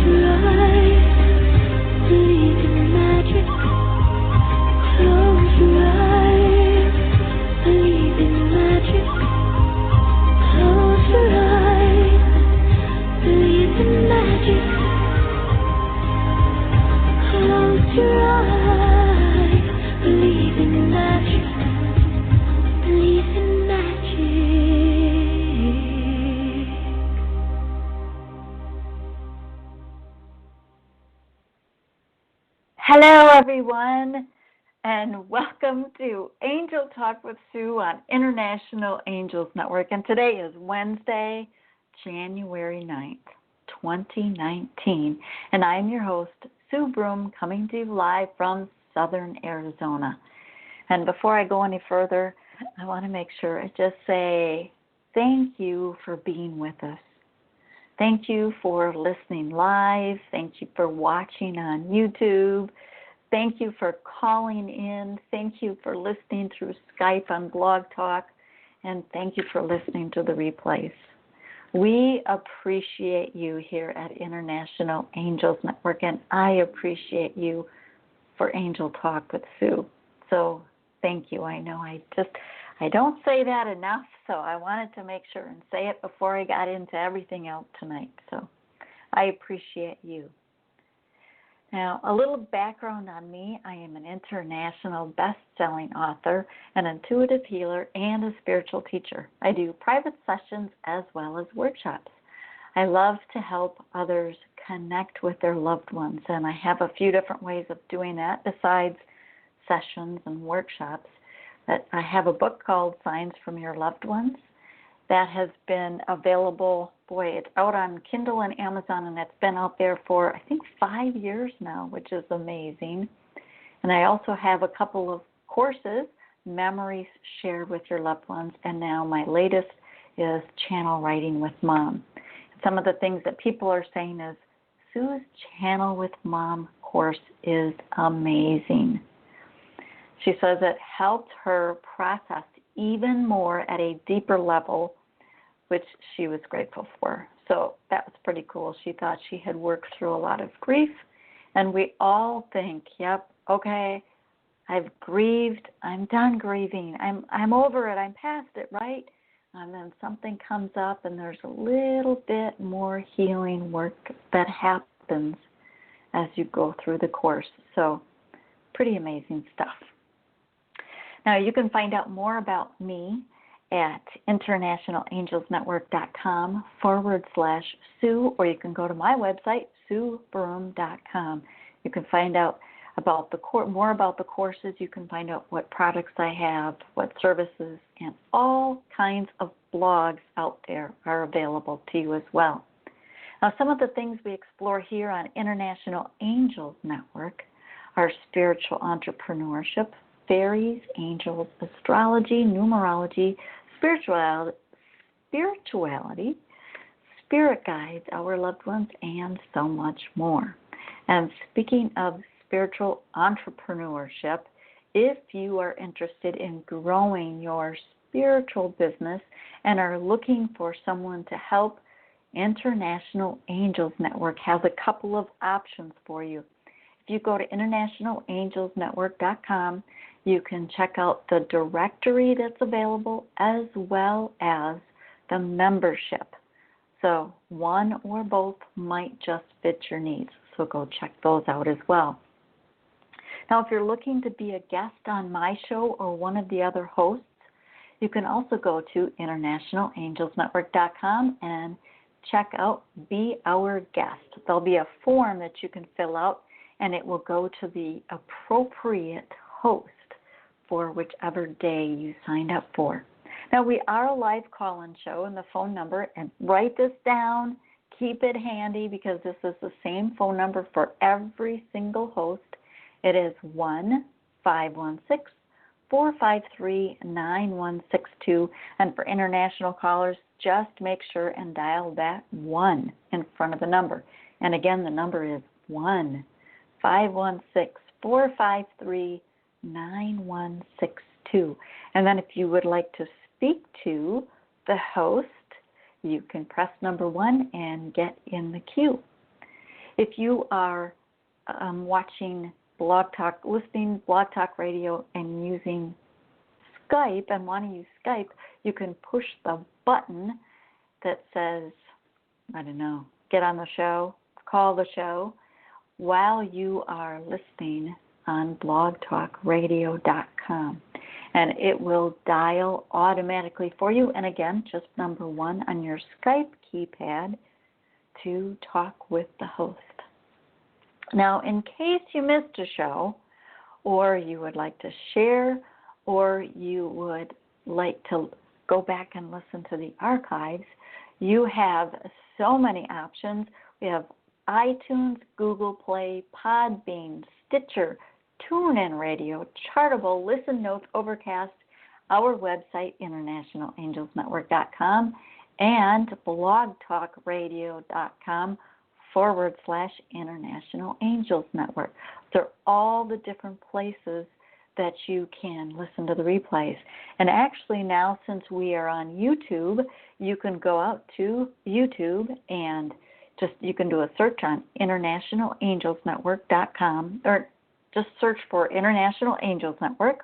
your eyes, believe in magic. Close your eyes, believe in magic. Close your eyes, believe in magic. Close your eyes, believe in magic. Believe in magic. Hello, everyone, and welcome to Angel Talk with Sue on International Angels Network. And today is Wednesday, January 9th, 2019. And I'm your host, Su.Broome, coming to you live from Southern Arizona. And before I go any further, I want to make sure I just say thank you for being with us. Thank you for listening live. Thank you for watching on YouTube. Thank you for calling in. Thank you for listening through Skype on Blog Talk. And thank you for listening to the replays. We appreciate you here at International Angels Network, and I appreciate you for Angel Talk with Sue. So thank you. I know I don't say that enough, so I wanted to make sure and say it before I got into everything else tonight. So I appreciate you. Now, a little background on me. I am an international best-selling author, an intuitive healer, and a spiritual teacher. I do private sessions as well as workshops. I love to help others connect with their loved ones, and I have a few different ways of doing that besides sessions and workshops. But I have a book called Signs from Your Loved Ones that has been available. It's out on Kindle and Amazon, and it's been out there for, I think, 5 years now, which is amazing. And I also have a couple of courses, Memories Shared with Your Loved Ones, and now my latest is Channel Writing with Mom. Some of the things that people are saying is, Sue's Channel with Mom course is amazing. She says it helped her process even more at a deeper level, which she was grateful for. So that was pretty cool. She thought she had worked through a lot of grief, and we all think, yep, okay, I've grieved, I'm done grieving, I'm over it, I'm past it, right? And then something comes up, and there's a little bit more healing work that happens as you go through the course. So pretty amazing stuff. Now, you can find out more about me at internationalangelsnetwork.com/Sue, or you can go to my website, Su.Broome.com. You can find out about more about the courses. You can find out what products I have, what services, and all kinds of blogs out there are available to you as well. Now, some of the things we explore here on International Angels Network are spiritual entrepreneurship, fairies, angels, astrology, numerology, spirituality, spirit guides, our loved ones, and so much more. And speaking of spiritual entrepreneurship, if you are interested in growing your spiritual business and are looking for someone to help, International Angels Network has a couple of options for you. If you go to internationalangelsnetwork.com, you can check out the directory that's available as well as the membership. So one or both might just fit your needs. So go check those out as well. Now, if you're looking to be a guest on my show or one of the other hosts, you can also go to internationalangelsnetwork.com and check out Be Our Guest. There'll be a form that you can fill out, and it will go to the appropriate host for whichever day you signed up for. Now, we are a live call-in show, and the phone number, and write this down, keep it handy, because this is the same phone number for every single host. It is 1-516-453-9162, and for international callers, just make sure and dial that 1 in front of the number. And again, the number is 1-516-453-9162. And then if you would like to speak to the host, you can press number 1 and get in the queue. If you are watching Blog Talk, listening Blog Talk Radio and using Skype and want to use Skype, you can push the button that says, I don't know, get on the show, call the show, while you are listening on blogtalkradio.com. And it will dial automatically for you. And again, just number 1 on your Skype keypad to talk with the host. Now, in case you missed a show, or you would like to share, or you would like to go back and listen to the archives, you have so many options. We have iTunes, Google Play, Podbean, Stitcher, TuneIn Radio, Chartable, Listen Notes, Overcast, our website, internationalangelsnetwork.com, and blogtalkradio.com/International Angels Network. They're all the different places that you can listen to the replays. And actually now, since we are on YouTube, you can go out to YouTube and you can do a search on internationalangelsnetwork.com, or just search for International Angels Network.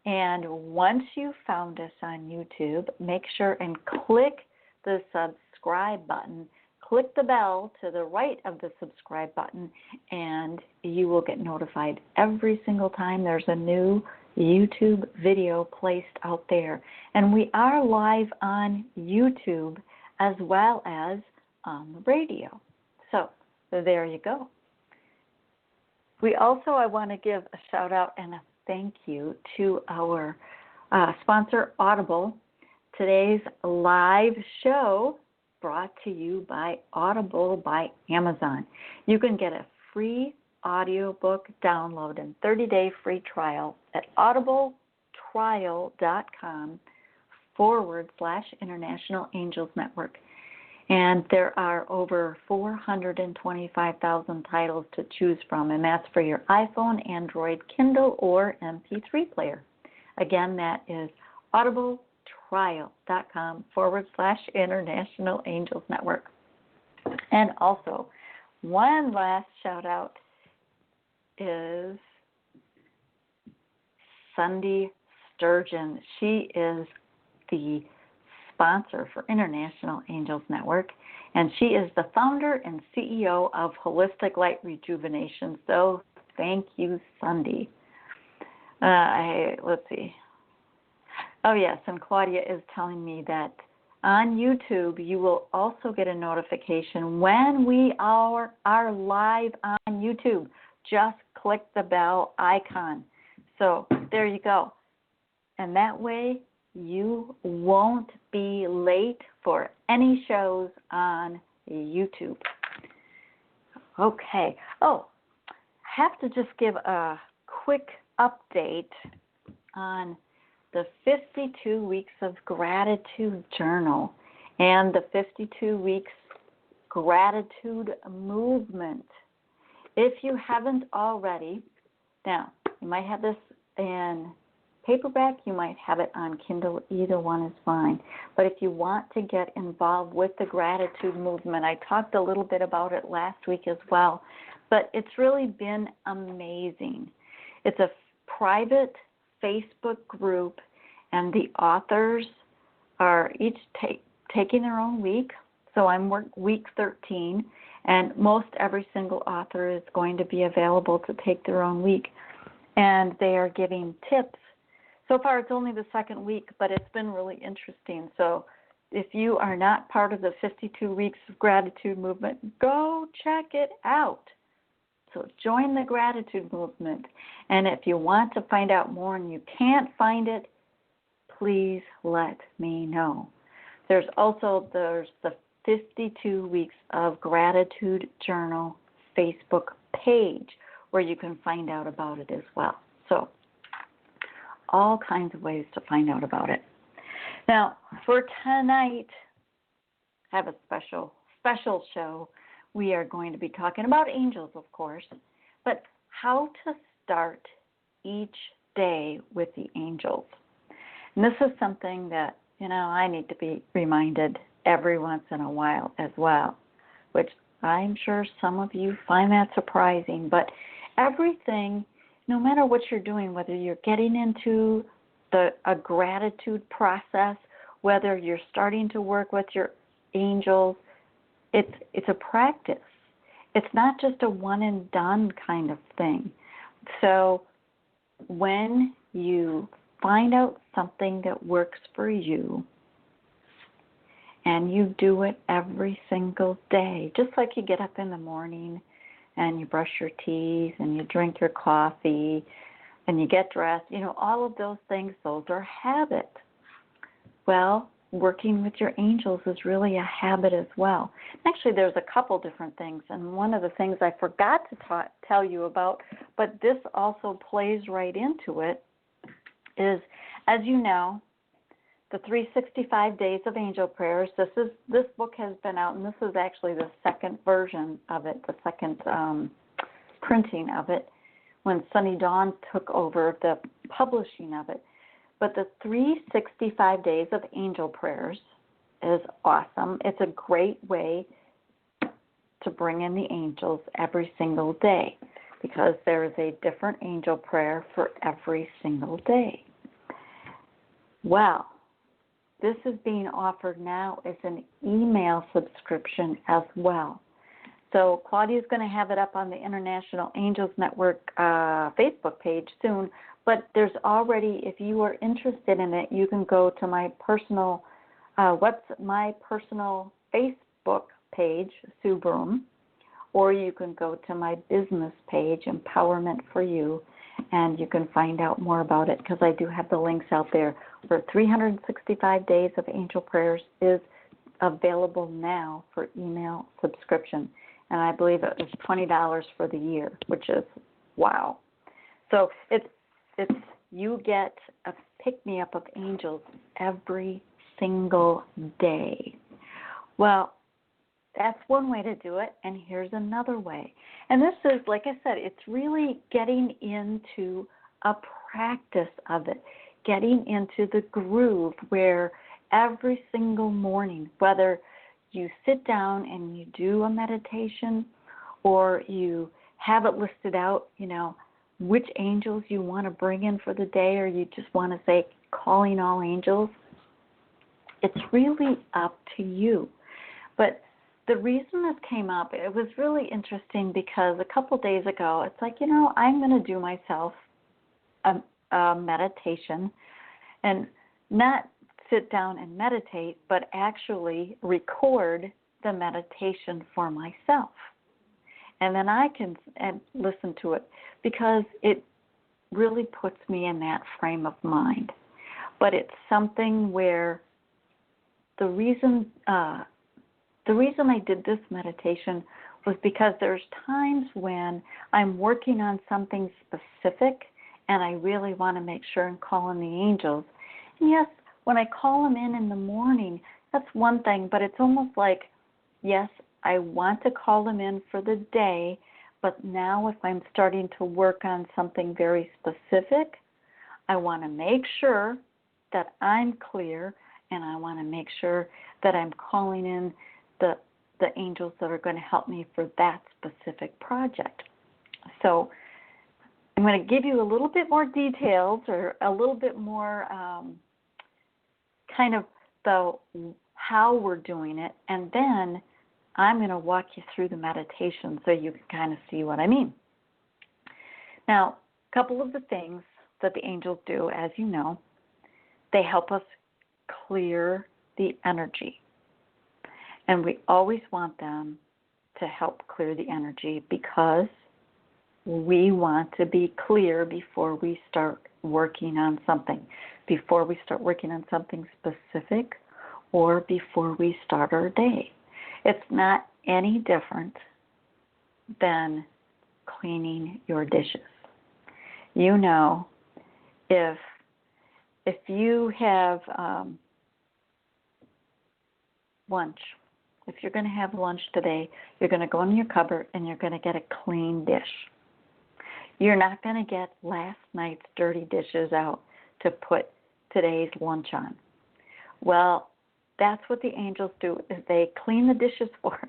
And once you found us on YouTube, make sure and click the subscribe button. Click the bell to the right of the subscribe button, and you will get notified every single time there's a new YouTube video placed out there. And we are live on YouTube as well as on the radio. So there you go. I want to give a shout out and a thank you to our sponsor, Audible. Today's live show brought to you by Audible by Amazon. You can get a free audiobook download and 30-day free trial at audibletrial.com/International Angels Network. And there are over 425,000 titles to choose from, and that's for your iPhone, Android, Kindle, or MP3 player. Again, that is audibletrial.com/International Angels Network. And also, one last shout out is Cindy Sturgeon. She is the sponsor for International Angels Network, and she is the founder and CEO of Holistic Light Rejuvenation. So thank you, Cindy. Let's see. Oh, yes, and Claudia is telling me that on YouTube you will also get a notification when we are live on YouTube. Just click the bell icon. So there you go. And that way you won't be late for any shows on YouTube. Okay. Oh, I have to just give a quick update on the 52 Weeks of Gratitude Journal and the 52 Weeks Gratitude Movement. If you haven't already, now, you might have this in paperback, you might have it on Kindle, either one is fine. But if you want to get involved with the gratitude movement, I talked a little bit about it last week as well, but it's really been amazing. It's a private Facebook group, and the authors are each taking their own week. So I'm week 13, and most every single author is going to be available to take their own week. And they are giving tips. So far, it's only the second week, but it's been really interesting. So if you are not part of the 52 Weeks of Gratitude Movement, go check it out. So join the gratitude movement. And if you want to find out more and you can't find it, please let me know. There's the 52 Weeks of Gratitude Journal Facebook page where you can find out about it as well. So all kinds of ways to find out about it. Now, for tonight, I have a special show. We are going to be talking about angels, of course, but how to start each day with the angels. And this is something that, I need to be reminded every once in a while as well, which I'm sure some of you find that surprising, but everything, no matter what you're doing, whether you're getting into a gratitude process, whether you're starting to work with your angels, it's a practice. It's not just a one and done kind of thing. So when you find out something that works for you, and you do it every single day, just like you get up in the morning and you brush your teeth and you drink your coffee and you get dressed, all of those things, those are habits. Well, working with your angels is really a habit as well. Actually, there's a couple different things, and one of the things I forgot to tell you about, but this also plays right into it, is, as you know, the 365 Days of Angel Prayers. This book has been out, and this is actually the second version of it, the second printing of it, when Sunny Dawn took over the publishing of it. But the 365 Days of Angel Prayers is awesome. It's a great way to bring in the angels every single day, because there is a different angel prayer for every single day. Well, this is being offered now as an email subscription as well. So Claudia's going to have it up on the International Angels Network Facebook page soon, but there's already, if you are interested in it, you can go to my personal Facebook page, Su.Broome, or you can go to my business page, Empowerment for You, and you can find out more about it, because I do have the links out there. For 365 Days of Angel Prayers is available now for email subscription, and I believe it was $20 for the year, which is wow. So it's you get a pick-me-up of angels every single day. Well, that's one way to do it, and here's another way. And this is, like I said, it's really getting into a practice of it, getting into the groove where every single morning, whether you sit down and you do a meditation or you have it listed out, which angels you want to bring in for the day, or you just want to say, calling all angels, it's really up to you. But the reason this came up, it was really interesting because a couple days ago, it's like, I'm going to do myself a meditation, and not sit down and meditate, but actually record the meditation for myself. And then I can listen to it, because it really puts me in that frame of mind. But it's something where the reason I did this meditation was because there's times when I'm working on something specific and I really want to make sure and call in the angels. And yes, when I call them in the morning, that's one thing, but it's almost like, yes, I want to call them in for the day, but now if I'm starting to work on something very specific, I want to make sure that I'm clear, and I want to make sure that I'm calling in the angels that are going to help me for that specific project. So I'm going to give you a little bit more details, or a little bit more kind of how we're doing it, and then I'm going to walk you through the meditation so you can kind of see what I mean. Now, a couple of the things that the angels do, as you know, they help us clear the energy. And we always want them to help clear the energy, because we want to be clear before we start working on something, before we start working on something specific, or before we start our day. It's not any different than cleaning your dishes. If you have lunch, if you're going to have lunch today, you're going to go in your cupboard and you're going to get a clean dish. You're not going to get last night's dirty dishes out to put today's lunch on. Well, that's what the angels do, is they clean the dishes for us.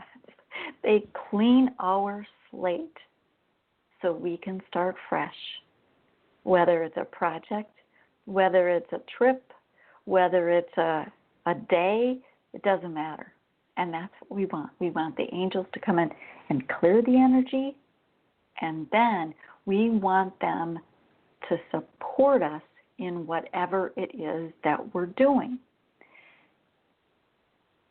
They clean our slate so we can start fresh. Whether it's a project, whether it's a trip, whether it's a day, it doesn't matter. And that's what we want. We want the angels to come in and clear the energy, and then we want them to support us in whatever it is that we're doing.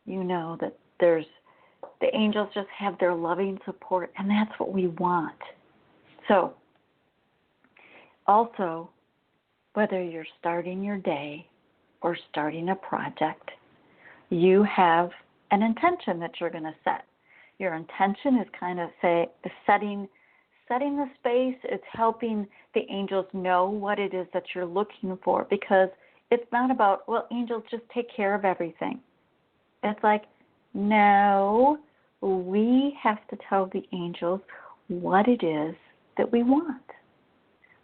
You know that the angels just have their loving support, and that's what we want. So, also, whether you're starting your day or starting a project, you have an intention that you're going to set. Your intention is kind of setting the space. It's helping the angels know what it is that you're looking for, because it's not about, well, angels, just take care of everything. It's like, no, we have to tell the angels what it is that we want,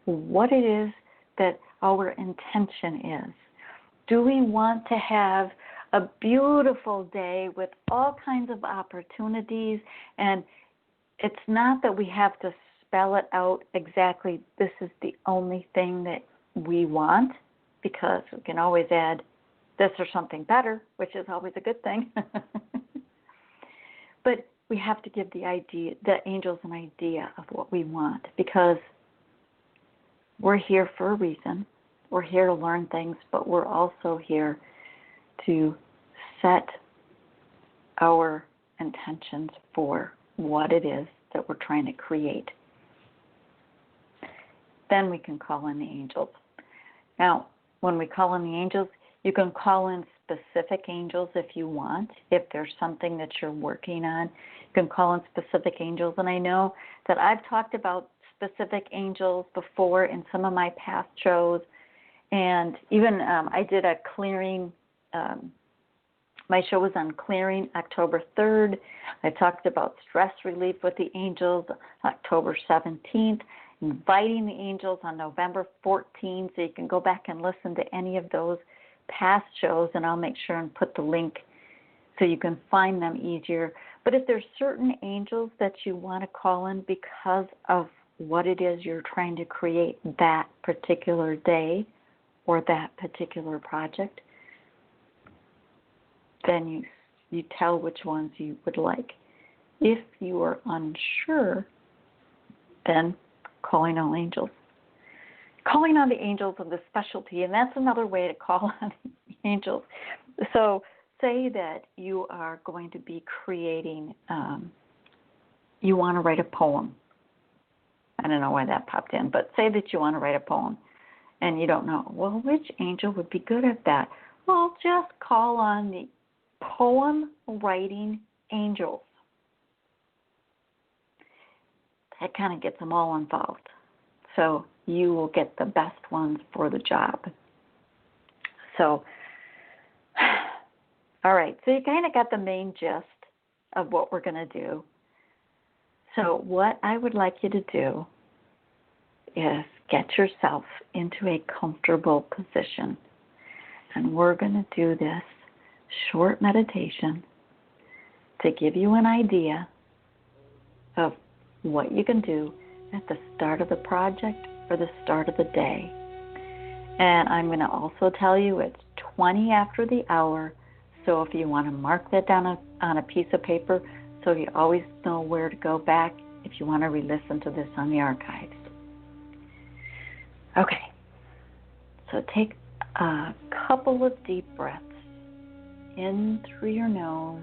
what it is that our intention is. Do we want to have a beautiful day with all kinds of opportunities? And it's not that we have to spell it out exactly, this is the only thing that we want, because we can always add this or something better, which is always a good thing. But we have to give the angels an idea of what we want, because we're here for a reason. We're here to learn things, but we're also here to set our intentions for what it is that we're trying to create. Then we can call in the angels. Now, when we call in the angels, you can call in specific angels if you want. If there's something that you're working on, you can call in specific angels. And I know that I've talked about specific angels before in some of my past shows. And even I did a clearing, my show was on clearing October 3rd. I talked about stress relief with the angels October 17th, inviting the angels on November 14th. So you can go back and listen to any of those past shows, and I'll make sure and put the link so you can find them easier. But if there's certain angels that you want to call in because of what it is you're trying to create that particular day or that particular project, then you tell which ones you would like. If you are unsure, then calling all angels. Calling on the angels of the specialty, and that's another way to call on the angels. So say that you are going to be creating, you want to write a poem. I don't know why that popped in, but say that you want to write a poem and you don't know, well, which angel would be good at that? Well, just call on the poem writing angels. That kind of gets them all involved. So you will get the best ones for the job. So, all right, so you kind of got the main gist of what we're going to do. So what I would like you to do is get yourself into a comfortable position. And we're going to do this short meditation to give you an idea of what you can do at the start of the project or the start of the day. And I'm going to also tell you it's 20 after the hour, so if you want to mark that down on a piece of paper so you always know where to go back if you want to re-listen to this on the archives. Okay, so take a couple of deep breaths in through your nose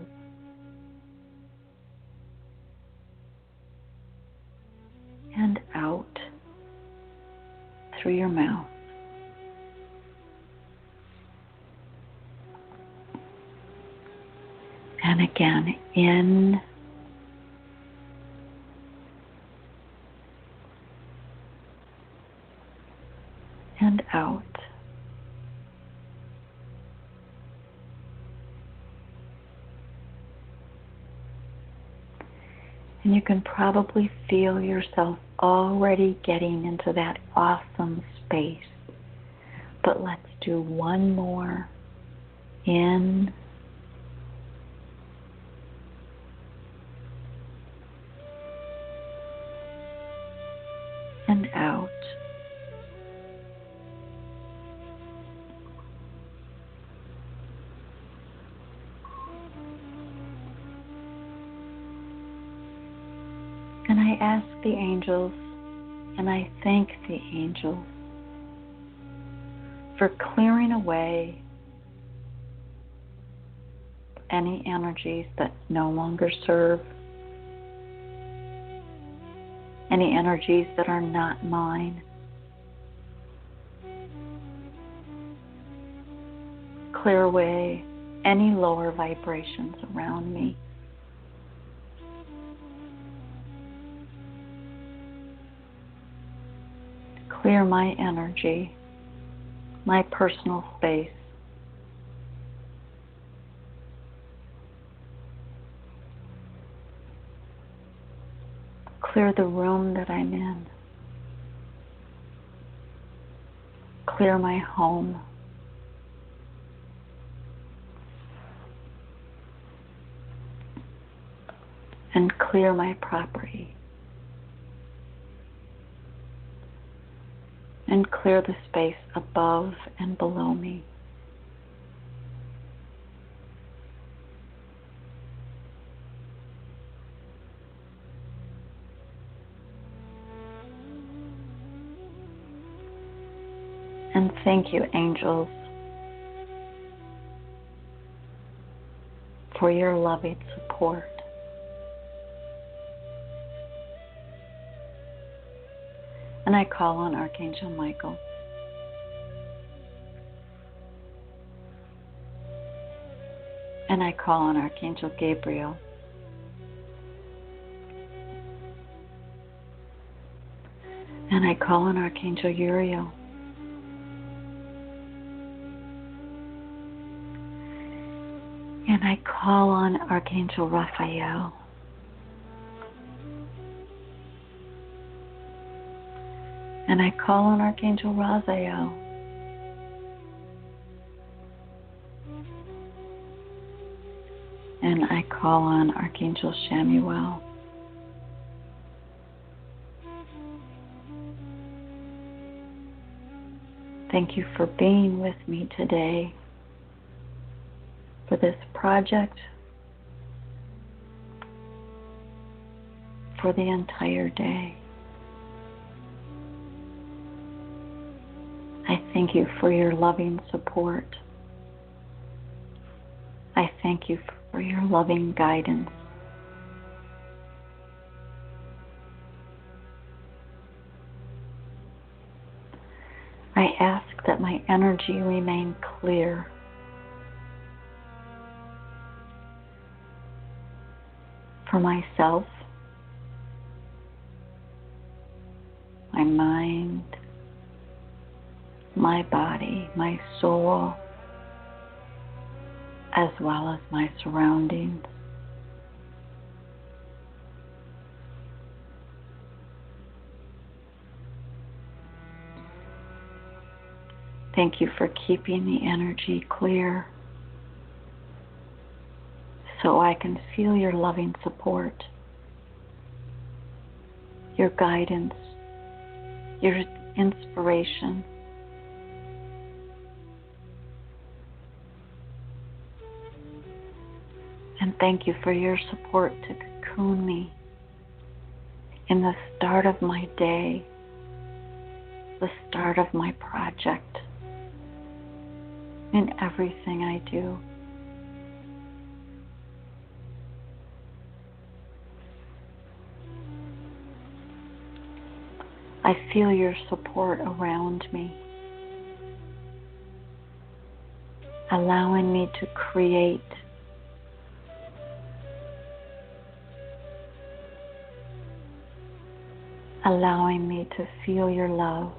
and out through your mouth. And again, in and out. And you can probably feel yourself already getting into that awesome space. But let's do one more. In and out. And I ask the angels, and I thank the angels for clearing away any energies that no longer serve, any energies that are not mine. Clear away any lower vibrations around me. Clear my energy, my personal space. Clear the room that I'm in. Clear my home. And clear my property. And clear the space above and below me. And thank you, angels, for your loving support. And I call on Archangel Michael. And I call on Archangel Gabriel. And I call on Archangel Uriel. And I call on Archangel Raphael. And I call on Archangel Raziel. And I call on Archangel Shamuel. Thank you for being with me today for this project, for the entire day. I thank you for your loving support. I thank you for your loving guidance. I ask that my energy remain clear. For myself, my mind, my body, my soul, as well as my surroundings. Thank you for keeping the energy clear so I can feel your loving support, your guidance, your inspiration. And thank you for your support to cocoon me in the start of my day, the start of my project, in everything I do. I feel your support around me, allowing me to create, allowing me to feel your love.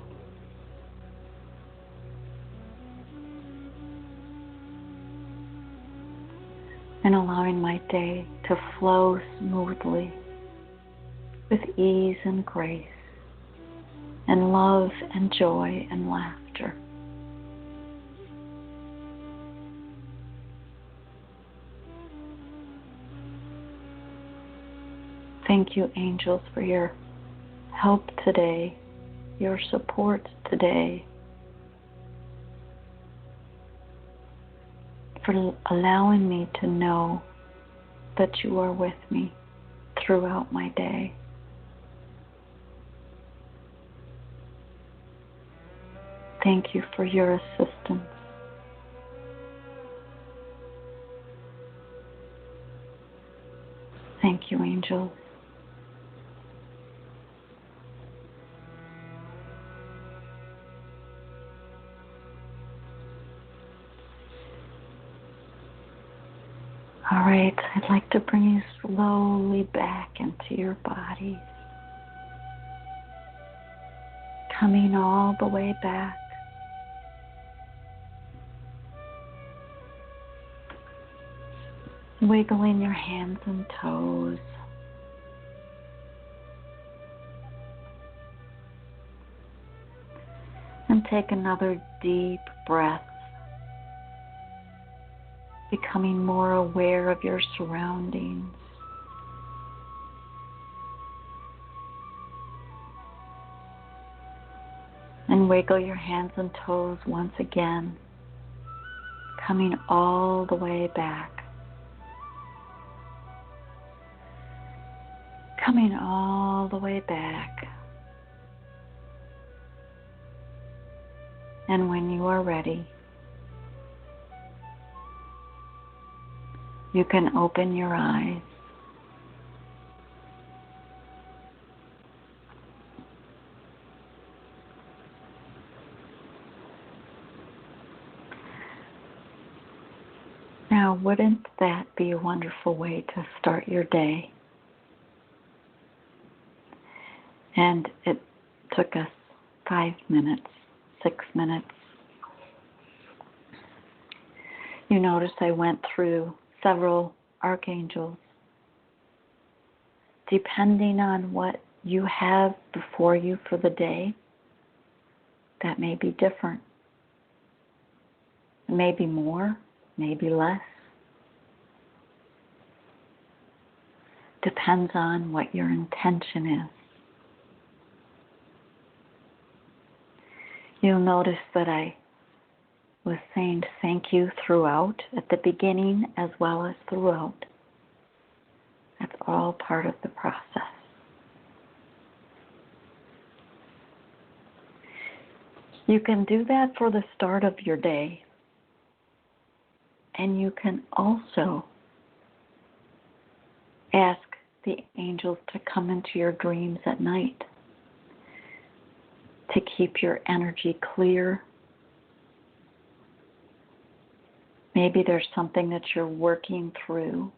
And allowing my day to flow smoothly with ease and grace and love and joy and laughter. Thank you, angels, for your help today your support today, for allowing me to know that you are with me throughout my day. Thank you for your assistance. Thank you, angels. All right, I'd like to bring you slowly back into your body, coming all the way back. Wiggling your hands and toes. And take another deep breath, becoming more aware of your surroundings. And wiggle your hands and toes once again, coming all the way back. Coming all the way back. And when you are ready, you can open your eyes. Now, wouldn't that be a wonderful way to start your day? And it took us 5 minutes, 6 minutes. You notice I went through several archangels. Depending on what you have before you for the day, that may be different. Maybe more, maybe less. Depends on what your intention is. You'll notice that I was saying thank you throughout, at the beginning as well as throughout. That's all part of the process. You can do that for the start of your day. And you can also ask the angels to come into your dreams at night, to keep your energy clear. Maybe there's something that you're working through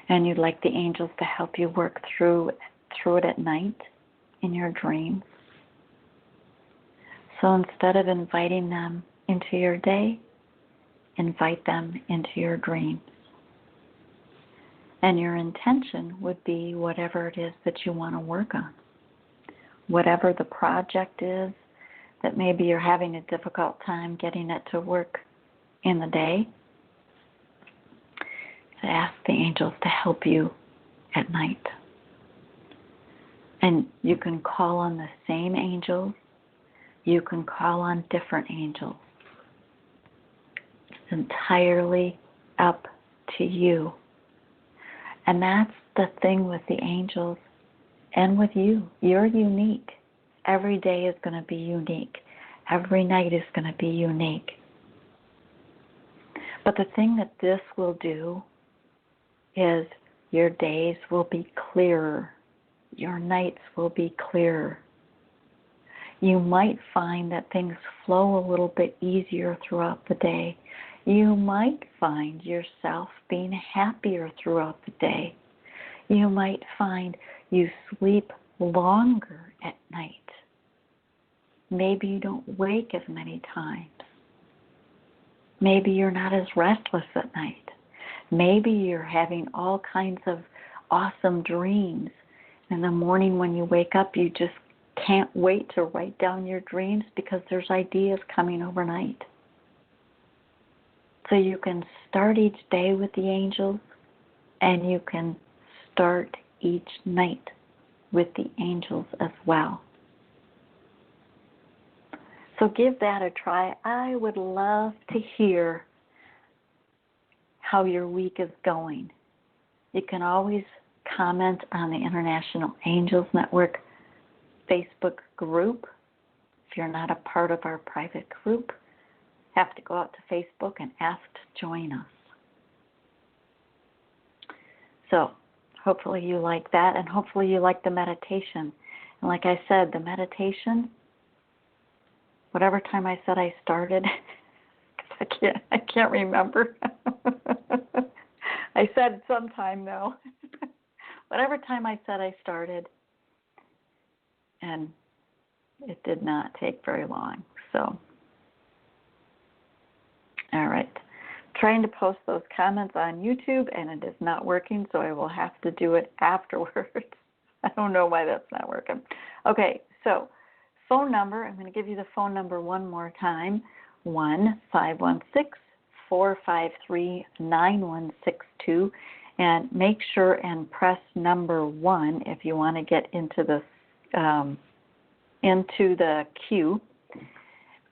and you'd like the angels to help you work through it at night in your dreams. So instead of inviting them into your day, invite them into your dreams. And your intention would be whatever it is that you want to work on. Whatever the project is that maybe you're having a difficult time getting it to work in the day, to ask the angels to help you at night. And you can call on the same angels. You can call on different angels. It's entirely up to you. And that's the thing with the angels and with you. You're unique. Every day is going to be unique. Every night is going to be unique. But the thing that this will do is your days will be clearer. Your nights will be clearer. You might find that things flow a little bit easier throughout the day. You might find yourself being happier throughout the day. You might find you sleep longer at night. Maybe you don't wake as many times. Maybe you're not as restless at night. Maybe you're having all kinds of awesome dreams. In the morning when you wake up, you just can't wait to write down your dreams because there's ideas coming overnight. So you can start each day with the angels, and you can start each night with the angels as well. So give that a try. I would love to hear how your week is going. You can always comment on the International Angels Network Facebook group. If you're not a part of our private group, have to go out to Facebook and ask to join us. So hopefully you like that, and hopefully you like the meditation. And like I said, the meditation, whatever time I said I started, I can't remember. I said sometime though. Whatever time I said I started, and it did not take very long. So, all right. Trying to post those comments on YouTube, and it is not working, so I will have to do it afterwards. I don't know why that's not working. Okay, so phone number, I'm going to give you the phone number one more time, 1-516-453-9162, and make sure and press number 1 if you want to get into the queue.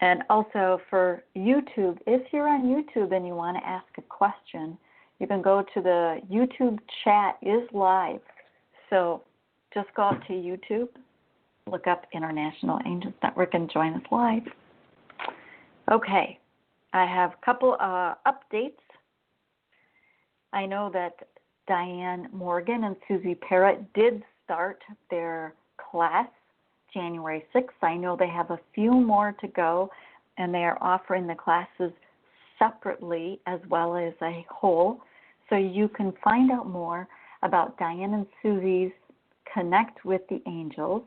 And also for YouTube, if you're on YouTube and you want to ask a question, you can go to the YouTube chat is live. So just go out to YouTube, look up International Angels Network, and join us live. Okay, I have a couple updates. I know that Diane Morgan and Susie Parrott did start their class January 6th. I know they have a few more to go, and they are offering the classes separately as well as a whole. So you can find out more about Diane and Susie's Connect with the Angels,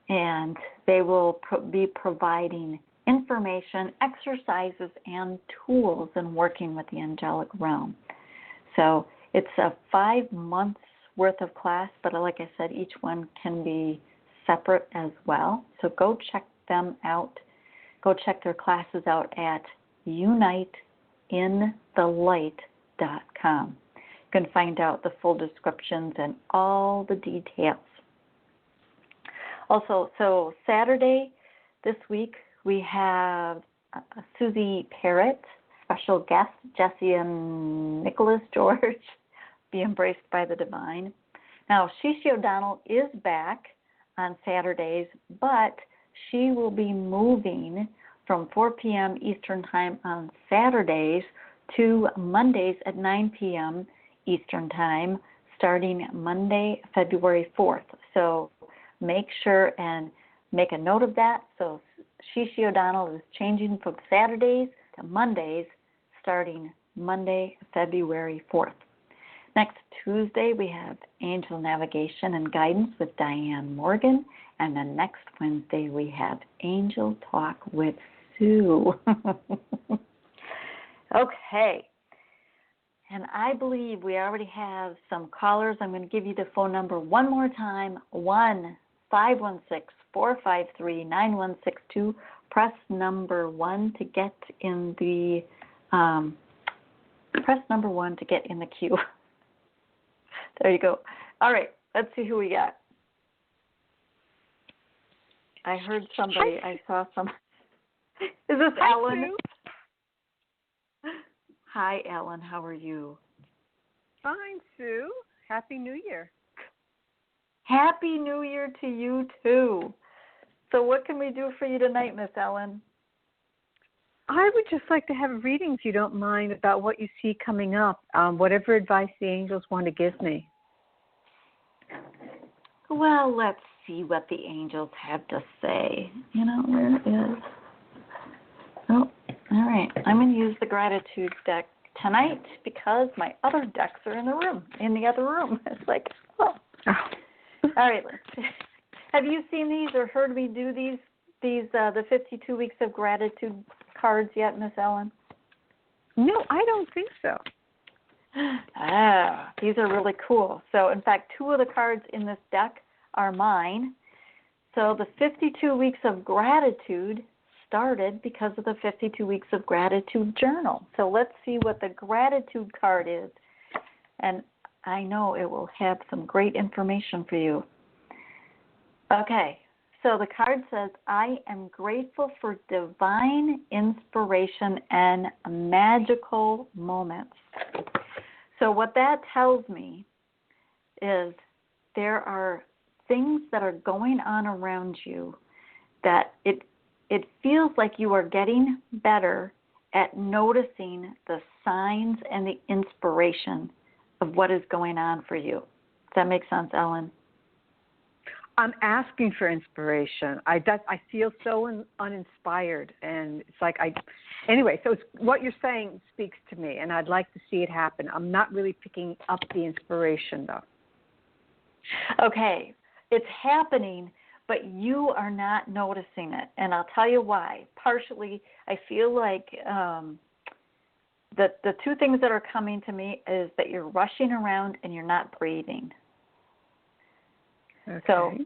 and they will be providing information, exercises, and tools in working with the angelic realm. So it's a 5 months worth of class, but like I said, each one can be separate as well. So go check them out. Go check their classes out at uniteinthelight.com. You can find out the full descriptions and all the details. Also, so Saturday this week we have Susie Parrott, special guest, Jesse and Nicholas George, Be Embraced by the Divine. Now, Shishi O'Donnell is back on Saturdays, but she will be moving from 4 p.m. Eastern Time on Saturdays to Mondays at 9 p.m. Eastern Time, starting Monday, February 4th. So make sure and make a note of that. So Shishi O'Donnell is changing from Saturdays to Mondays, starting Monday, February 4th. Next Tuesday, we have Angel Navigation and Guidance with Diane Morgan. And then next Wednesday, we have Angel Talk with Sue. Okay. And I believe we already have some callers. I'm going to give you the phone number one more time, 1-516-453-9162. Press number 1 to get in the queue. There you go. All right, let's see who we got. I heard somebody. I saw some. Is this Ellen? Sue. Hi, Ellen. How are you? Fine, Sue. Happy New Year. Happy New Year to you, too. So what can we do for you tonight, Miss Ellen? I would just like to have a reading, if you don't mind, about what you see coming up, whatever advice the angels want to give me. Well, let's see what the angels have to say. You know, where is... Oh, all right. I'm going to use the gratitude deck tonight because my other decks are in the other room. It's like, oh. All right, let's see. Have you seen these or heard me do these the 52 weeks of gratitude cards yet, Miss Ellen? No, I don't think so. These are really cool. So, in fact, 2 of the cards in this deck are mine. So the 52 weeks of gratitude started because of the 52 weeks of gratitude journal. So let's see what the gratitude card is. And I know it will have some great information for you. Okay, So the card says, I am grateful for divine inspiration and magical moments. So what that tells me is there are things that are going on around you that it feels like you are getting better at noticing the signs and the inspiration of what is going on for you. Does that make sense, Ellen? I'm asking for inspiration. I feel so uninspired, and it's like anyway. So what you're saying speaks to me, and I'd like to see it happen. I'm not really picking up the inspiration, though. Okay, it's happening, but you are not noticing it, and I'll tell you why. Partially, I feel like the two things that are coming to me is that you're rushing around and you're not breathing. Okay. So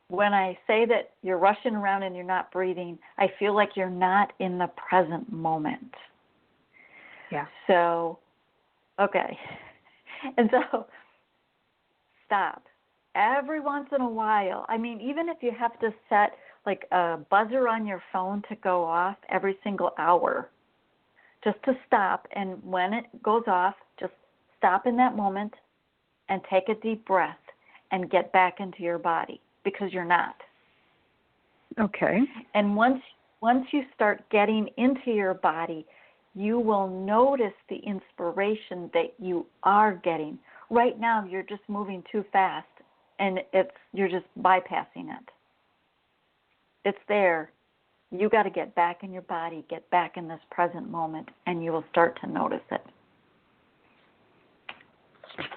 when I say that you're rushing around and you're not breathing, I feel like you're not in the present moment. Yeah. So, okay. And so stop. Every once in a while, I mean, even if you have to set like a buzzer on your phone to go off every single hour, just to stop, and when it goes off, just stop in that moment and take a deep breath and get back into your body, because you're not. Okay. And once you start getting into your body, you will notice the inspiration that you are getting. Right now, you're just moving too fast, and you're just bypassing it. It's there. You got to get back in your body, get back in this present moment, and you will start to notice it.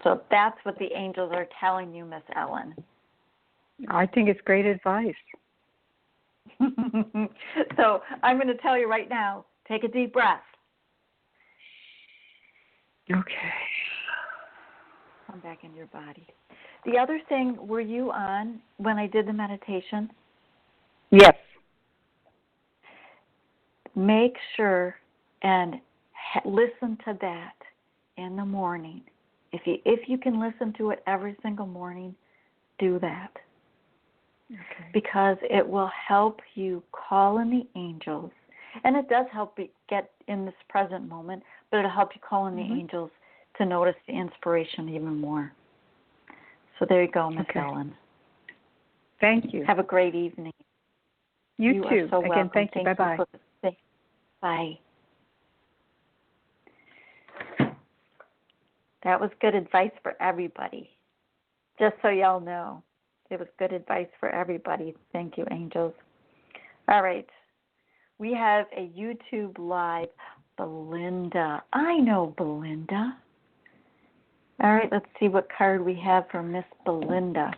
So that's what the angels are telling you, Miss Ellen. I think it's great advice. So I'm going to tell you right now, take a deep breath. Okay. Come back in your body. The other thing, were you on when I did the meditation? Yes. Make sure and listen to that in the morning. If you can listen to it every single morning, do that. Okay. Because it will help you call in the angels. And it does help you get in this present moment, but it'll help you call in the angels to notice the inspiration even more. So there you go, Miss Ellen. Thank you. Have a great evening. You too. Are so Again, welcome. thank you. Bye-bye. Bye. That was good advice for everybody. Just so y'all know, it was good advice for everybody. Thank you, angels. All right. We have a YouTube Live. Belinda. I know Belinda. All right, let's see what card we have for Miss Belinda.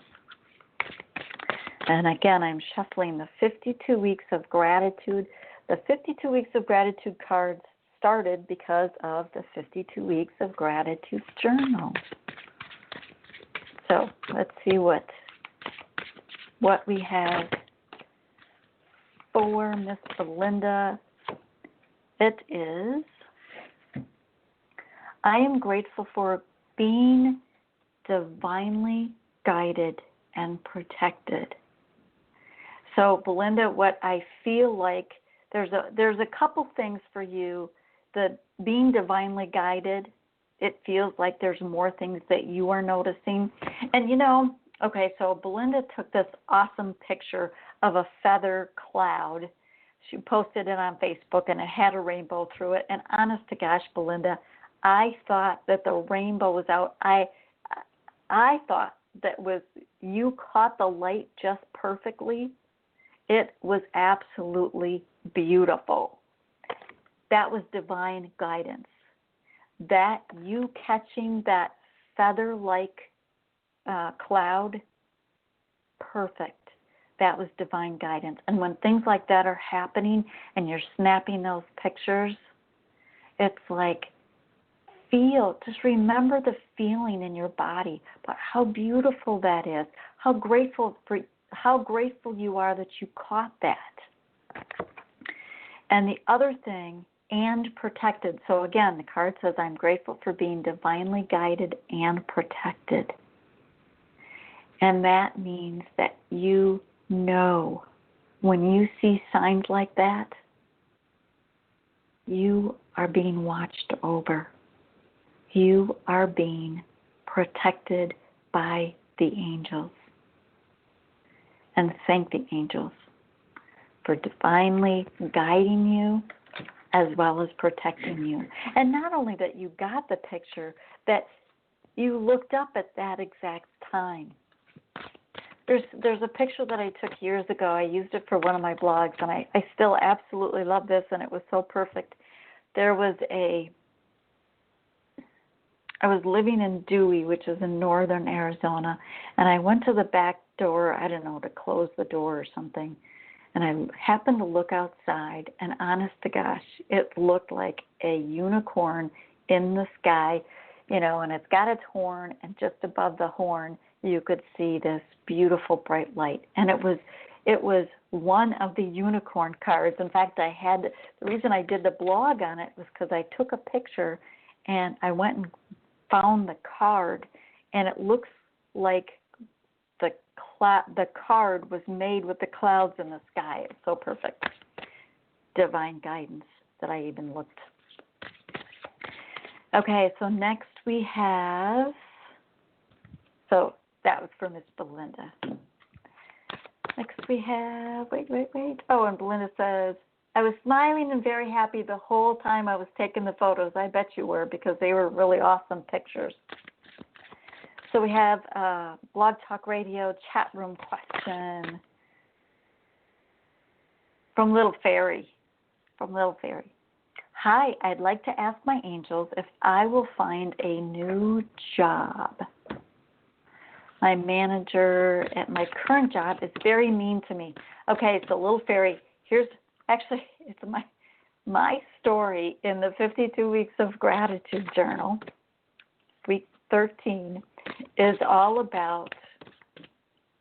And again, I'm shuffling the 52 Weeks of Gratitude. The 52 Weeks of Gratitude cards started because of the 52 Weeks of Gratitude Journal. So let's see what we have for Miss Belinda. It is, I am grateful for being divinely guided and protected. So Belinda, what I feel like, there's a couple things for you. The being divinely guided, it feels like there's more things that you are noticing. And okay, so Belinda took this awesome picture of a feather cloud. She posted it on Facebook, and it had a rainbow through it. And honest to gosh, Belinda, I thought that the rainbow was out. I thought that you caught the light just perfectly. It was absolutely beautiful. That was divine guidance. That you catching that feather-like cloud, perfect. That was divine guidance. And when things like that are happening and you're snapping those pictures, it's like, just remember the feeling in your body about how beautiful that is, how grateful you are that you caught that. And the other thing, and protected. So again, the card says, I'm grateful for being divinely guided and protected. And that means that you know when you see signs like that, you are being watched over. You are being protected by the angels. And thank the angels for divinely guiding you as well as protecting you. And not only that you got the picture, that you looked up at that exact time. There's a picture that I took years ago. I used it for one of my blogs, and I still absolutely love this, and it was so perfect. I was living in Dewey, which is in northern Arizona, and I went to the back door, I don't know, to close the door or something, and I happened to look outside, and honest to gosh, it looked like a unicorn in the sky, and it's got its horn, and just above the horn, you could see this beautiful bright light. And it was one of the unicorn cards. In fact, the reason I did the blog on it was because I took a picture and I went and found the card, and it looks like the card was made with the clouds in the sky. It's so perfect. Divine guidance that I even looked. Okay, so next we have, so that was for Miss Belinda. Next we have, wait. Oh, and Belinda says, I was smiling and very happy the whole time I was taking the photos. I bet you were, because they were really awesome pictures. So we have a Blog Talk Radio chat room question from Little Fairy. Hi, I'd like to ask my angels if I will find a new job. My manager at my current job is very mean to me. Okay, so Little Fairy, it's my story in the 52 Weeks of Gratitude Journal. Week 13 is all about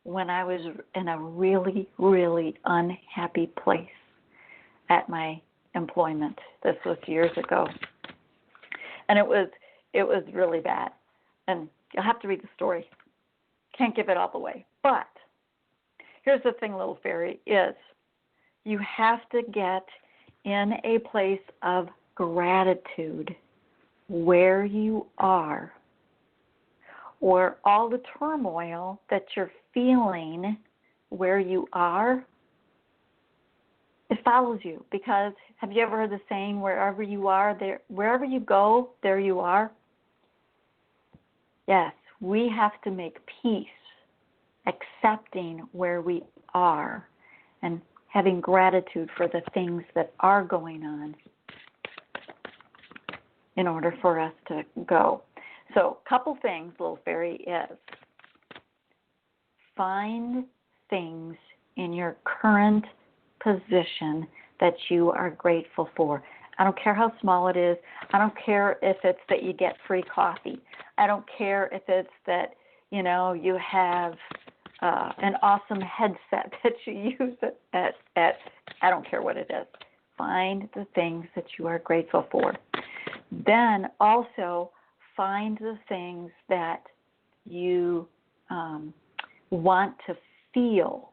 when I was in a really, really unhappy place at my employment. This was years ago. And it was really bad. And you'll have to read the story. Can't give it all away. But here's the thing, Little Fairy, is you have to get in a place of gratitude where you are, or all the turmoil that you're feeling where you are, it follows you. Because have you ever heard the saying, wherever you are, there, wherever you go, there you are? Yes, we have to make peace, accepting where we are and having gratitude for the things that are going on in order for us to go. So, a couple things, Little Fairy, is find things in your current position that you are grateful for. I don't care how small it is. I don't care if it's that you get free coffee. I don't care if it's that, you have an awesome headset that you use at I don't care what it is. Find the things that you are grateful for. Then also find the things that you want to feel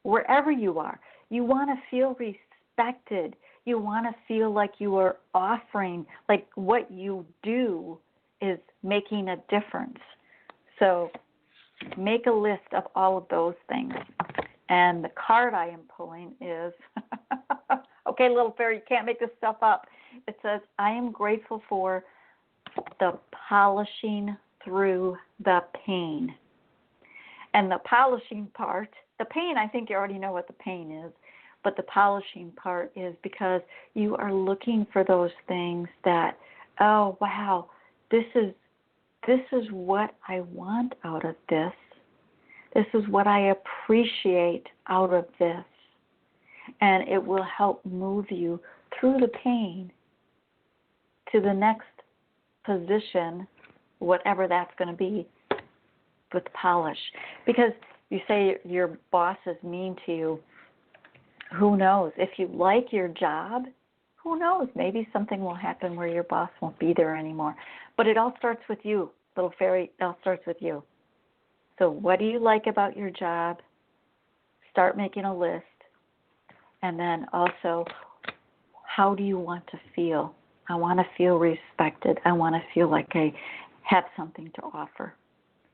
wherever you are. You want to feel respected. You want to feel like you are offering, like what you do is making a difference. So make a list of all of those things. And the card I am pulling is, okay, Little Fairy, you can't make this stuff up. It says, I am grateful for the polishing through the pain. And the polishing part, the pain, I think you already know what the pain is, but the polishing part is because you are looking for those things that, oh, wow, this is what I want out of this. This is what I appreciate out of this. And it will help move you through the pain to the next position, whatever that's going to be, with polish. Because you say your boss is mean to you. Who knows? If you like your job, who knows? Maybe something will happen where your boss won't be there anymore. But it all starts with you, Little Fairy. It all starts with you. So what do you like about your job? Start making a list. And then also, how do you want to feel? I want to feel respected. I want to feel like I have something to offer,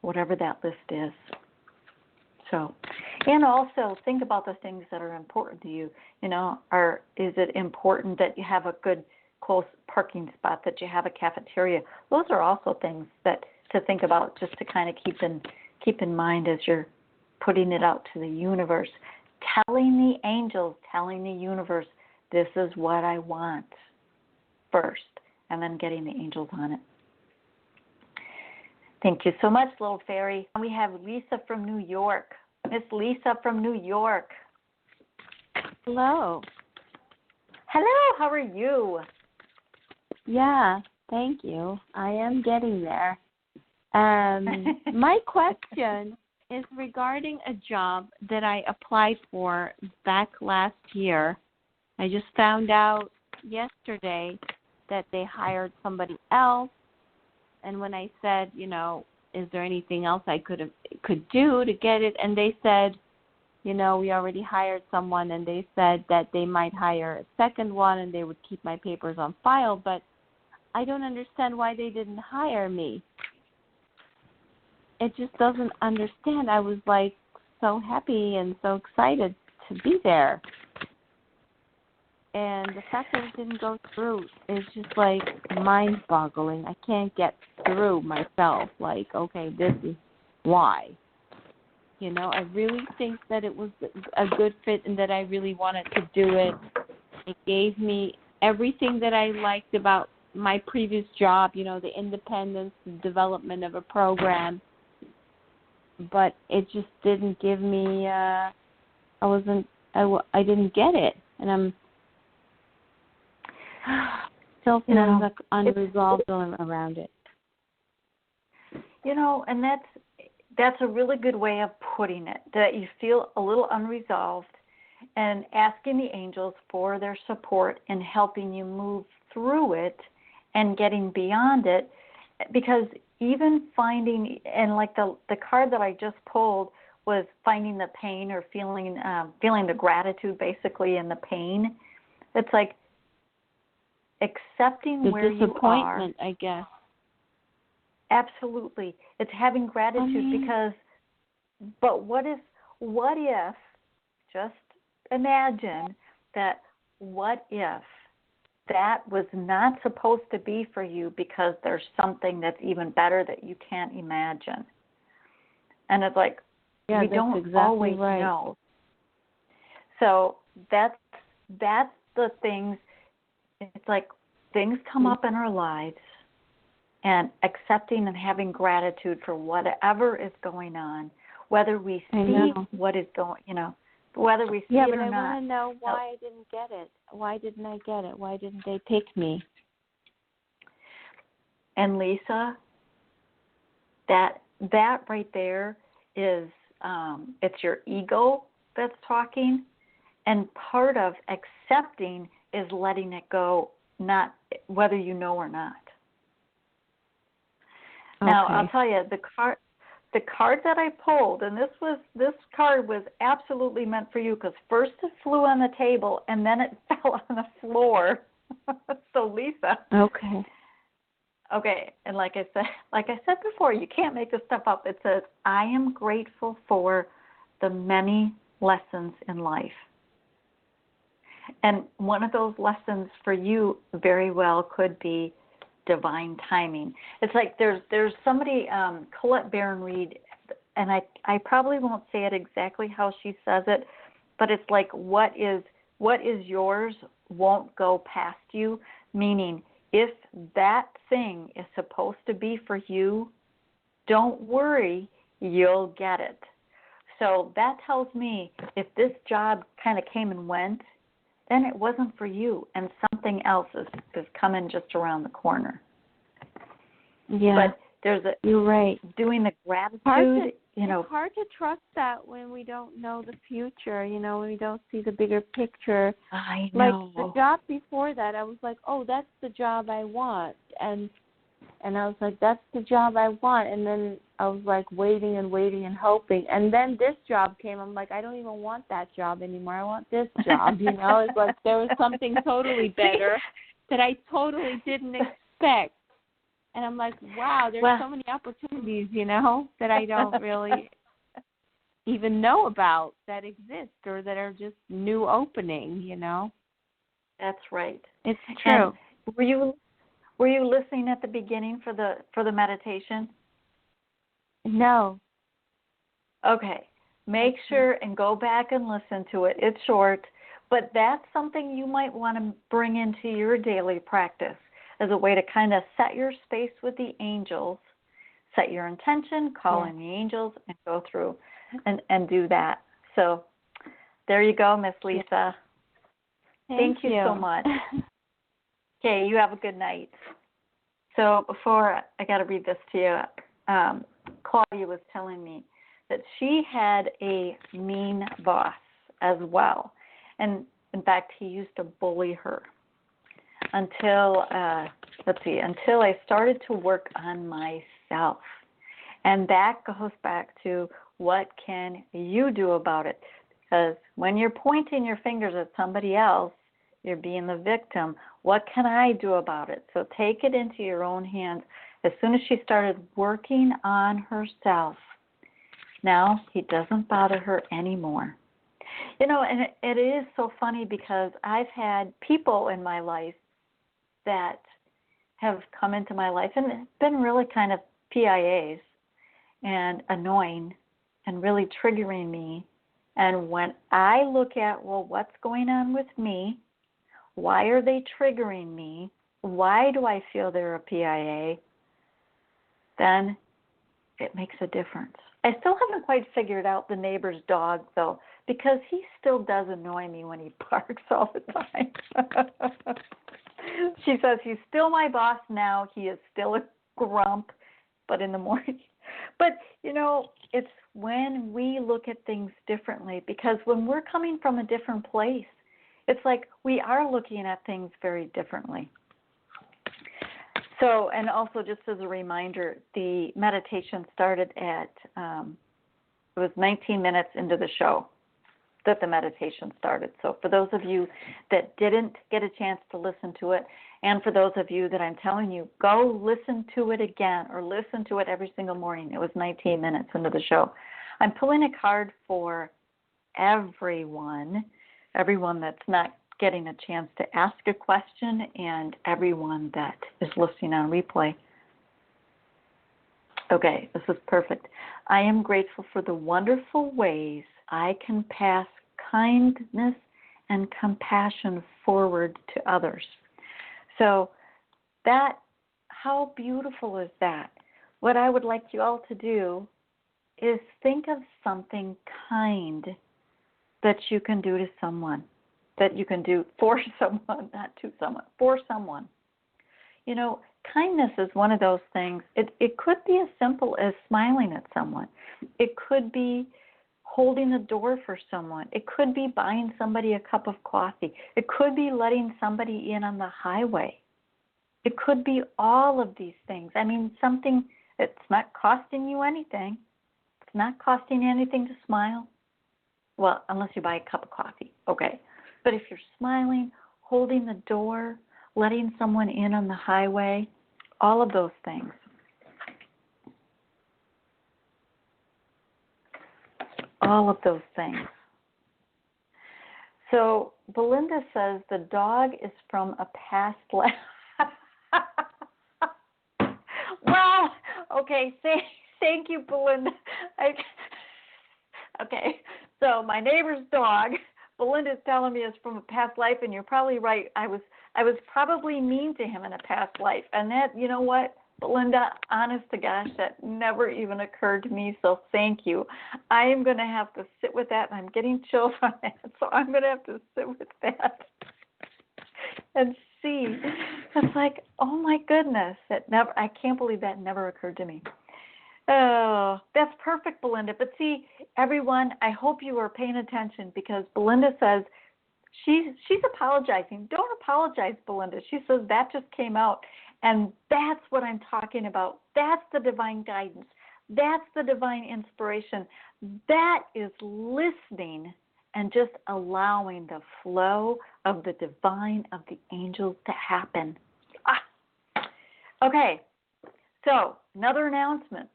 whatever that list is. So, and also think about the things that are important to you. You know, is it important that you have a good close parking spot, that you have a cafeteria? Those are also things that to think about, just to kind of keep in mind as you're putting it out to the universe, telling the angels, telling the universe, this is what I want first, and then getting the angels on it. Thank you so much, little fairy. We have Lisa from New York. Miss Lisa from New York. Hello. Hello, how are you? Yeah, thank you. I am getting there. My question is regarding a job that I applied for back last year. I just found out yesterday that they hired somebody else. And when I said, you know, is there anything else I could do to get it? And they said, you know, we already hired someone, and they said that they might hire a second one and they would keep my papers on file. But I don't understand why they didn't hire me. It just doesn't understand. I was like so happy and so excited to be there. And the fact that it didn't go through is just like mind-boggling. I can't get through myself. Like, okay, this is why. You know, I really think that it was a good fit and that I really wanted to do it. It gave me everything that I liked about my previous job, you know, the independence, the development of a program. But it just didn't give me, I didn't get it. And I'm still feeling like unresolved around it. You know, and that's a really good way of putting it, that you feel a little unresolved, and asking the angels for their support in helping you move through it and getting beyond it. Because even finding, and like the card that I just pulled was finding the pain, or feeling the gratitude basically in the pain. It's like accepting the where you are. Disappointment, I guess. Absolutely. It's having gratitude because, but what if, just imagine that, what if that was not supposed to be for you because there's something that's even better that you can't imagine? And it's like, we don't exactly always right. know. So that's the things, it's like things come up in our lives, and accepting and having gratitude for whatever is going on, whether we see what is going, you know, whether we see it or not. Yeah, but I want to know why I didn't get it. Why didn't I get it? Why didn't they pick me? And Lisa, that right there is, it's your ego that's talking, and part of accepting is letting it go, not whether you know or not. Now, I'll tell you, the card that I pulled, and this card was absolutely meant for you, because first it flew on the table and then it fell on the floor. So Lisa. Okay, and like I said before, you can't make this stuff up. It says, I am grateful for the many lessons in life. And one of those lessons for you very well could be divine timing. It's like there's somebody, Colette Baron-Reed, and I probably won't say it exactly how she says it, but it's like what is yours won't go past you, meaning if that thing is supposed to be for you, don't worry, you'll get it. So that tells me if this job kind of came and went, then it wasn't for you, and something else is coming just around the corner. Yeah. But you're right. Doing the gratitude, it's hard to trust that when we don't know the future, when we don't see the bigger picture. I know. Like the job before that, I was like, oh, that's the job I want. And And I was like, that's the job I want. And then I was like waiting and waiting and hoping. And then this job came. I'm like, I don't even want that job anymore. I want this job. You know, it's like there was something totally better that I totally didn't expect. And I'm like, wow, there's so many opportunities, you know, that I don't really even know about that exist or that are just new opening, you know. That's right. It's true. And were you listening at the beginning for the meditation? No. Okay. Make sure and go back and listen to it. It's short, but that's something you might want to bring into your daily practice as a way to kind of set your space with the angels, set your intention, call in the angels, and go through and do that. So there you go, Miss Lisa. Thank you so much. Okay, you have a good night. So before I got to read this to you, Claudia was telling me that she had a mean boss as well. And in fact, he used to bully her until I started to work on myself. And that goes back to what can you do about it? Because when you're pointing your fingers at somebody else, you're being the victim. What can I do about it? So take it into your own hands. As soon as she started working on herself, now he doesn't bother her anymore. You know, and it is so funny because I've had people in my life that have come into my life and been really kind of PIAs and annoying and really triggering me. And when I look at, well, what's going on with me? Why are they triggering me? Why do I feel they're a PIA? Then it makes a difference. I still haven't quite figured out the neighbor's dog, though, because he still does annoy me when he barks all the time. She says he's still my boss now. He is still a grump, but in the morning. But, you know, it's when we look at things differently, because when we're coming from a different place, it's like we are looking at things very differently. So, and also just as a reminder, the meditation started at, it was 19 minutes into the show that the meditation started. So for those of you that didn't get a chance to listen to it, and for those of you that I'm telling you, go listen to it again or listen to it every single morning. It was 19 minutes into the show. I'm pulling a card for everyone that's not getting a chance to ask a question, and everyone that is listening on replay. Okay, this is perfect. I am grateful for the wonderful ways I can pass kindness and compassion forward to others. So that, how beautiful is that? What I would like you all to do is think of something kind that you can do to someone, that you can do for someone, not to someone, for someone. You know, kindness is one of those things. It could be as simple as smiling at someone. It could be holding the door for someone. It could be buying somebody a cup of coffee. It could be letting somebody in on the highway. It could be all of these things. I mean, something that's not costing you anything. It's not costing you anything to smile. Well, unless you buy a cup of coffee, okay. But if you're smiling, holding the door, letting someone in on the highway, all of those things. All of those things. So Belinda says the dog is from a past life. Wow. Okay. Thank you, Belinda. Okay. So my neighbor's dog, Belinda's telling me, is from a past life, and you're probably right. I was probably mean to him in a past life, and that, you know what, Belinda, honest to gosh, that never even occurred to me, so thank you. I am going to have to sit with that, and I'm getting chills on that, so I'm going to have to sit with that and see. It's like, oh my goodness, I can't believe that never occurred to me. Oh, that's perfect, Belinda. But see, everyone, I hope you are paying attention, because Belinda says she's apologizing. Don't apologize, Belinda. She says that just came out. And that's what I'm talking about. That's the divine guidance. That's the divine inspiration. That is listening and just allowing the flow of the divine, of the angels to happen. Okay, so another announcement.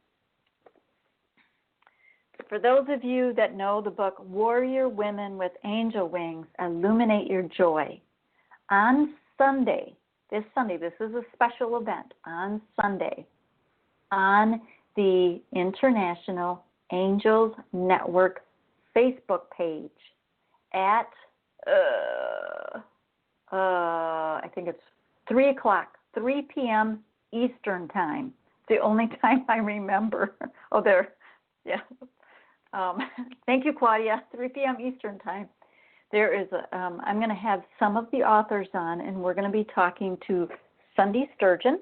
For those of you that know the book Warrior Women with Angel Wings, Illuminate Your Joy, on Sunday, this is a special event, on Sunday, on the International Angels Network Facebook page at, I think it's 3 o'clock, 3 p.m. Eastern Time. It's the only time I remember. Oh, there, yeah. Thank you, Claudia. 3 p.m. Eastern Time. There is I'm going to have some of the authors on, and we're going to be talking to Sunday Sturgeon.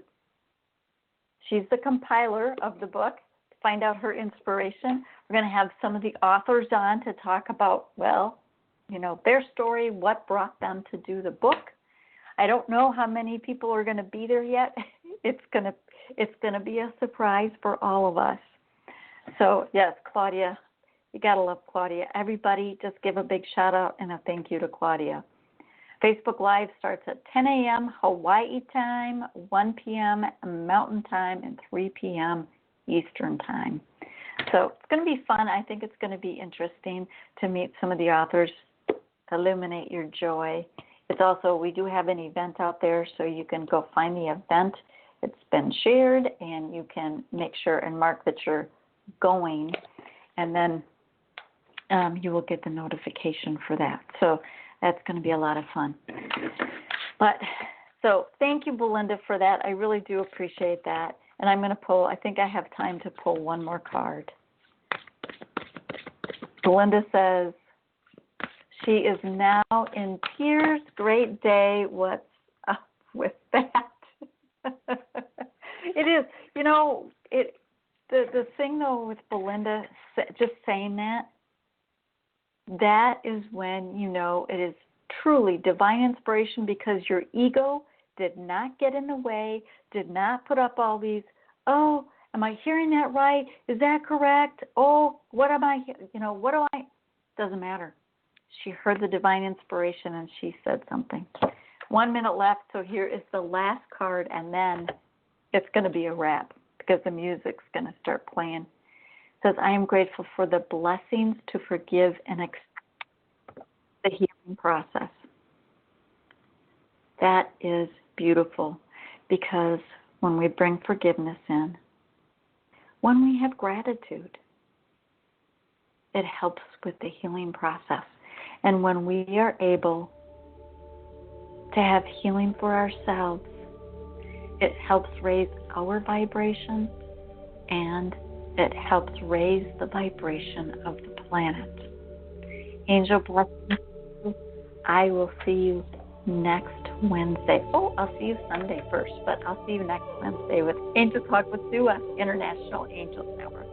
She's the compiler of the book. To find out her inspiration, we're going to have some of the authors on to talk about, well, you know, their story, what brought them to do the book. I don't know how many people are going to be there yet. It's going to be a surprise for all of us. So yes, Claudia. You got to love Claudia. Everybody just give a big shout out and a thank you to Claudia. Facebook Live starts at 10 a.m. Hawaii time, 1 p.m. Mountain time, and 3 p.m. Eastern time. So it's going to be fun. I think it's going to be interesting to meet some of the authors, Illuminate Your Joy. It's also, we do have an event out there, so you can go find the event. It's been shared, and you can make sure and mark that you're going, and then you will get the notification for that. So that's going to be a lot of fun. But so thank you, Belinda, for that. I really do appreciate that. And I'm going to pull, I think I have time to pull one more card. Belinda says, she is now in tears. Great day. What's up with that? It is, you know, the thing, though, with Belinda just saying that is when you know it is truly divine inspiration, because your ego did not get in the way, did not put up all these, oh, am I hearing that right? Is that correct? Oh, what am I, what do I, doesn't matter. She heard the divine inspiration and she said something. 1 minute left, so here is the last card, and then it's going to be a wrap because the music's going to start playing. It says, I am grateful for the blessings to forgive and accept the healing process. That is beautiful, because when we bring forgiveness in, when we have gratitude, it helps with the healing process. And when we are able to have healing for ourselves, it helps raise our vibration, and it helps raise the vibration of the planet. Angel blessings. I will see you next Wednesday. Oh, I'll see you Sunday first, but I'll see you next Wednesday with Angel Talk with Sue on International Angels Network.